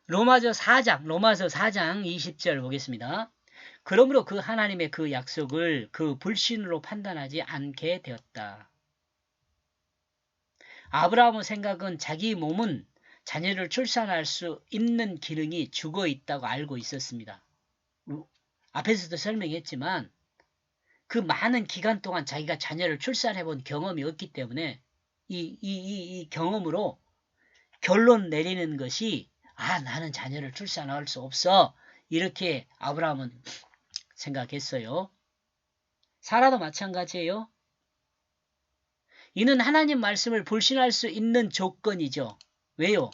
로마서 4장 20절 보겠습니다. 그러므로 그 하나님의 그 약속을 그 불신으로 판단하지 않게 되었다. 아브라함의 생각은 자기 몸은 자녀를 출산할 수 있는 기능이 죽어 있다고 알고 있었습니다. 앞에서도 설명했지만 그 많은 기간 동안 자기가 자녀를 출산해 본 경험이 없기 때문에 이 경험으로 결론 내리는 것이 나는 자녀를 출산할 수 없어. 이렇게 아브라함은 생각했어요. 사라도 마찬가지예요. 이는 하나님 말씀을 불신할 수 있는 조건이죠. 왜요?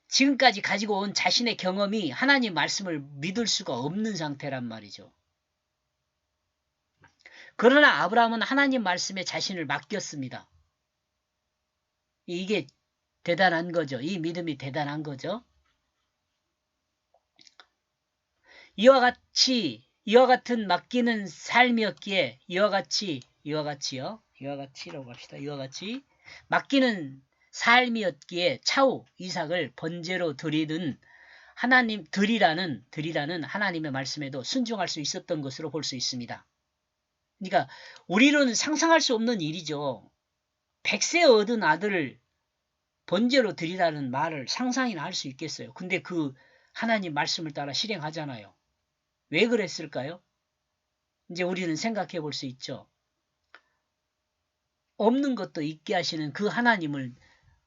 지금까지 가지고 온 자신의 경험이 하나님 말씀을 믿을 수가 없는 상태란 말이죠. 그러나 아브라함은 하나님 말씀에 자신을 맡겼습니다. 이게 대단한 거죠. 이 믿음이 대단한 거죠. 이와 같은 맡기는 삶이었기에 이와 같이라고 합시다. 이와 같이 맡기는 삶이었기에 차후 이삭을 번제로 드리라는 하나님의 말씀에도 순종할 수 있었던 것으로 볼 수 있습니다. 그러니까 우리는 상상할 수 없는 일이죠. 100세 얻은 아들을 번제로 드리라는 말을 상상이나 할 수 있겠어요. 근데 그 하나님 말씀을 따라 실행하잖아요. 왜 그랬을까요? 이제 우리는 생각해 볼 수 있죠. 없는 것도 있게 하시는 그 하나님을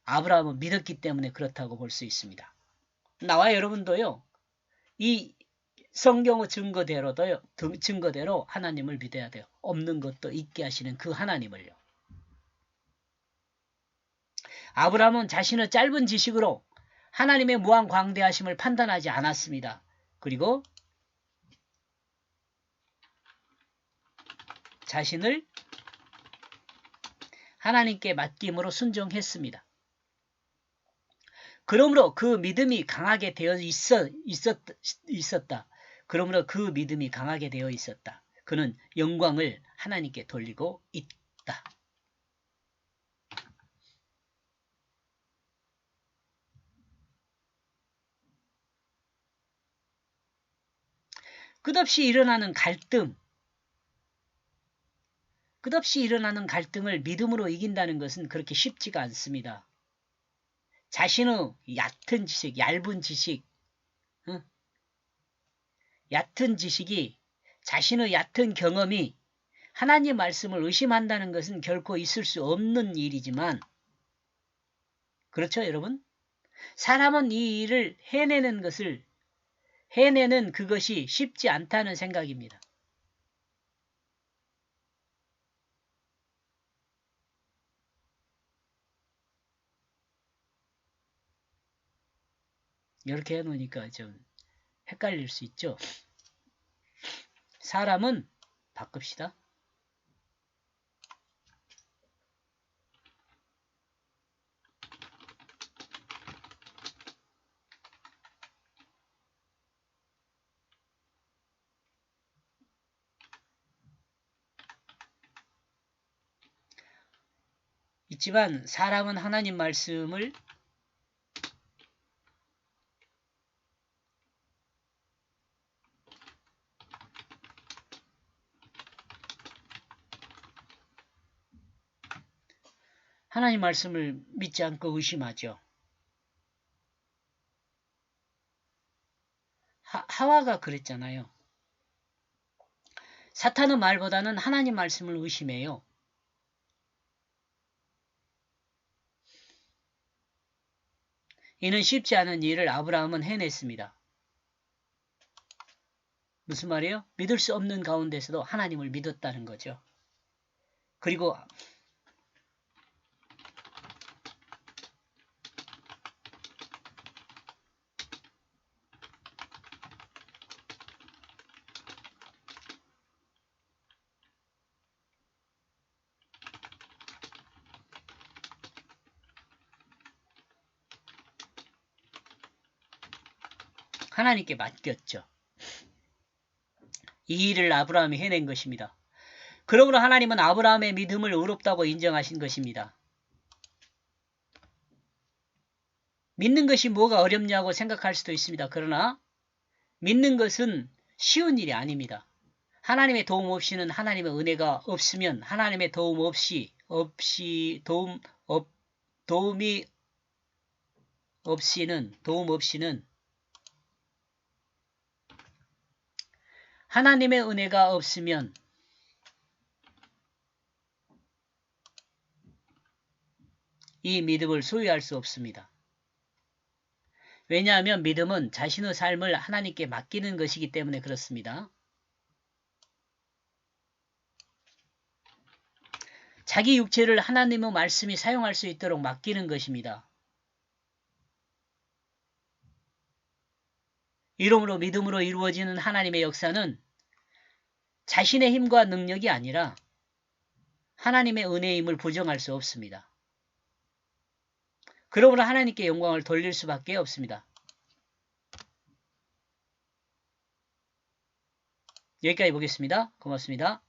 아브라함은 믿었기 때문에 그렇다고 볼 수 있습니다. 나와 여러분도요. 이 성경의 증거대로 하나님을 믿어야 돼요. 없는 것도 있게 하시는 그 하나님을요. 아브라함은 자신의 짧은 지식으로 하나님의 무한 광대하심을 판단하지 않았습니다. 그리고 자신을 하나님께 맡김으로 순종했습니다. 그러므로 그 믿음이 강하게 되어 있었다. 그러므로 그 믿음이 강하게 되어 있었다. 그는 영광을 하나님께 돌리고 있다. 끝없이 일어나는 갈등을 믿음으로 이긴다는 것은 그렇게 쉽지가 않습니다. 자신의 얕은 지식, 얇은 지식, 얕은 지식이 자신의 얕은 경험이 하나님 말씀을 의심한다는 것은 결코 있을 수 없는 일이지만 그렇죠, 여러분? 사람은 이 일을 해내는 그것이 쉽지 않다는 생각입니다. 이렇게 해놓으니까 좀 헷갈릴 수 있죠. 사람은 바꿉시다. 있지만 사람은 하나님 말씀을 믿지 않고 의심하죠. 하와가 그랬잖아요. 사탄의 말보다는 하나님 말씀을 의심해요. 이는 쉽지 않은 일을 아브라함은 해냈습니다. 무슨 말이에요? 믿을 수 없는 가운데서도 하나님을 믿었다는 거죠. 그리고 하나님께 맡겼죠. 이 일을 아브라함이 해낸 것입니다. 그러므로 하나님은 아브라함의 믿음을 의롭다고 인정하신 것입니다. 믿는 것이 뭐가 어렵냐고 생각할 수도 있습니다. 그러나 믿는 것은 쉬운 일이 아닙니다. 하나님의 도움 없이는 하나님의 은혜가 없으면 하나님의 도움 도움이 없이는 하나님의 은혜가 없으면 이 믿음을 소유할 수 없습니다. 왜냐하면 믿음은 자신의 삶을 하나님께 맡기는 것이기 때문에 그렇습니다. 자기 육체를 하나님의 말씀이 사용할 수 있도록 맡기는 것입니다. 이러므로 믿음으로 이루어지는 하나님의 역사는 자신의 힘과 능력이 아니라 하나님의 은혜임을 부정할 수 없습니다. 그러므로 하나님께 영광을 돌릴 수밖에 없습니다. 여기까지 보겠습니다. 고맙습니다.